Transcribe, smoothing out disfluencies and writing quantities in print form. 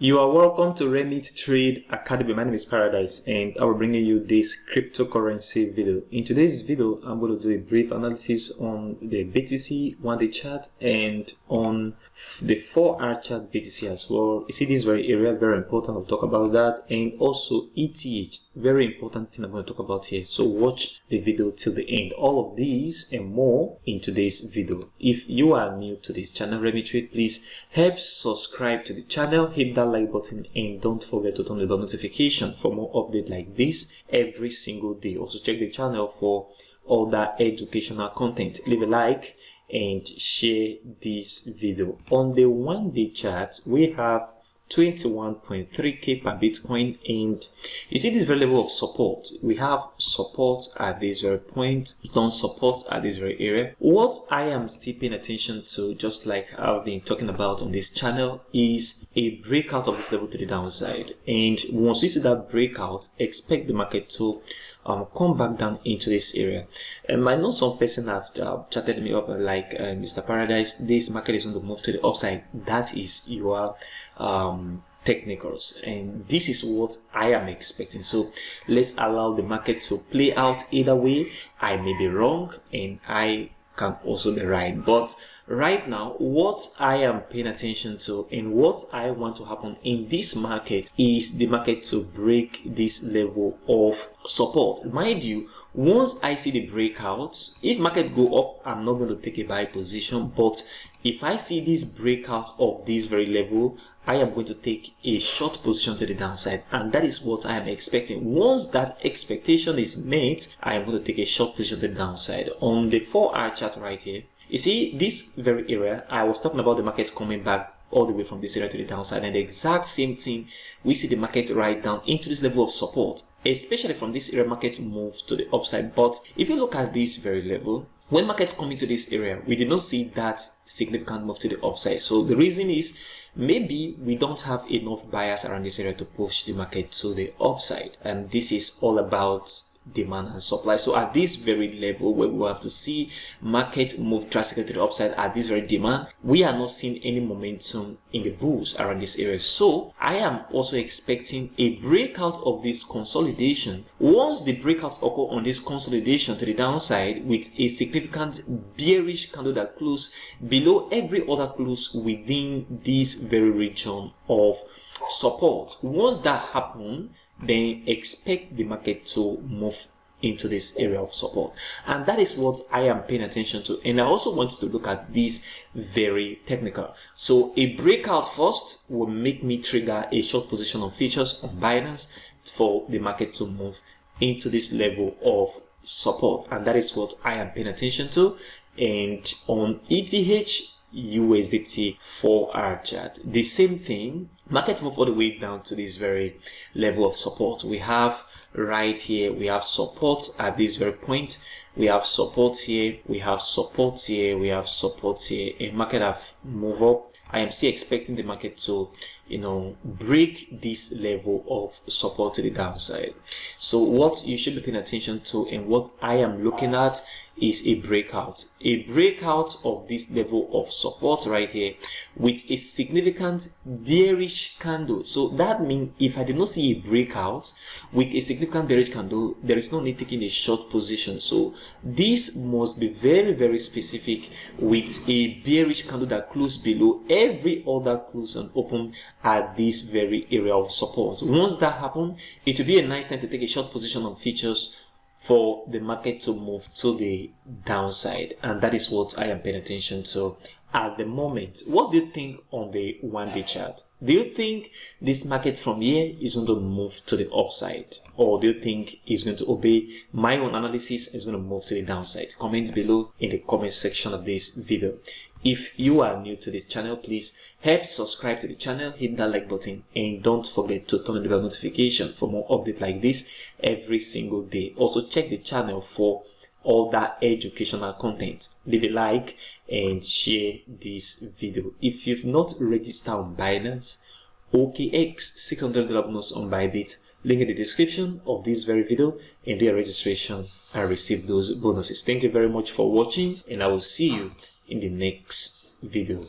You are welcome to Remit Trade Academy. My name is Paradise and I will bring you this cryptocurrency video. In today's video, I'm going to do a brief analysis on the BTC 1-day chart and on the 4-hour chart BTC as well. You see this very area, very important. I'll talk about that, and also ETH, very important thing I'm going to talk about here. So watch the video till the end. All of these and more in today's video. If you are new to this channel, Remit Trade, please help subscribe to the channel, hit that like button, and don't forget to turn on the bell notification for more updates like this every single day. Also check the channel for all that educational content. Leave a like and share this video. On the 1-day chart, we have 21.3k per Bitcoin, and you see this very level of support. We have support at this very point, non-support at this very area. What I am still paying attention to, just like I've been talking about on this channel, is a breakout of this level to the downside. And once we see that breakout, expect the market to come back down into this area. And I know some person have chatted me up like, Mr. Paradise, this market is going to move to the upside. That is your technicals, and this is what I am expecting. So let's allow the market to play out. Either way, I may be wrong and I can also be right, but right now what I am paying attention to and what I want to happen in this market is the market to break this level of support. Mind you, once I see the breakout, if market go up, I'm not going to take a buy position, but if I see this breakout of this very level, I am going to take a short position to the downside, and that is what I am expecting. Once that expectation is met, I am going to take a short position to the downside. On the 4-hour chart right here, you see this very area, I was talking about the market coming back all the way from this area to the downside, and the exact same thing, we see the market right down into this level of support, especially from this area market move to the upside. But if you look at this very level, when market come into this area, we did not see that significant move to the upside. So the reason is maybe we don't have enough buyers around this area to push the market to the upside, and this is all about demand and supply. So at this very level where we have to see market move drastically to the upside at this very demand, we are not seeing any momentum in the bulls around this area. So I am also expecting a breakout of this consolidation. Once the breakout occur on this consolidation to the downside with a significant bearish candle that close below every other close within this very region of support, once that happens, then expect the market to move into this area of support, and that is what I am paying attention to. And I also want to look at this very technical. So a breakout first will make me trigger a short position on futures on Binance for the market to move into this level of support, and that is what I am paying attention to. And on ETH USDT 4-hour chart, the same thing. Market move all the way down to this very level of support. We have right here, we have support at this very point, we have support here, we have support here, we have support here, and market have moved up. I am still expecting the market to, break this level of support to the downside. So what you should be paying attention to and what I am looking at is a breakout of this level of support right here with a significant bearish candle. So that means if I did not see a breakout with a significant bearish candle, there is no need taking a short position. So this must be very, very specific with a bearish candle that close below every other close and open at this very area of support. Once that happens, it will be a nice time to take a short position on futures for the market to move to the downside, and that is what I am paying attention to at the moment. What do you think on the 1-day chart? Do you think this market from here is going to move to the upside, or do you think it's going to obey my own analysis, is going to move to the downside? Comment below in the comment section of this video. If you are new to this channel, please help subscribe to the channel, hit that like button, and don't forget to turn on the bell notification for more updates like this every single day. Also check the channel for all that educational content. Leave a like and share this video. If you've not registered on Binance, OKX $600 bonus on Bybit, link in the description of this very video, and do your registration and receive those bonuses. Thank you very much for watching, and I will see you in the next video.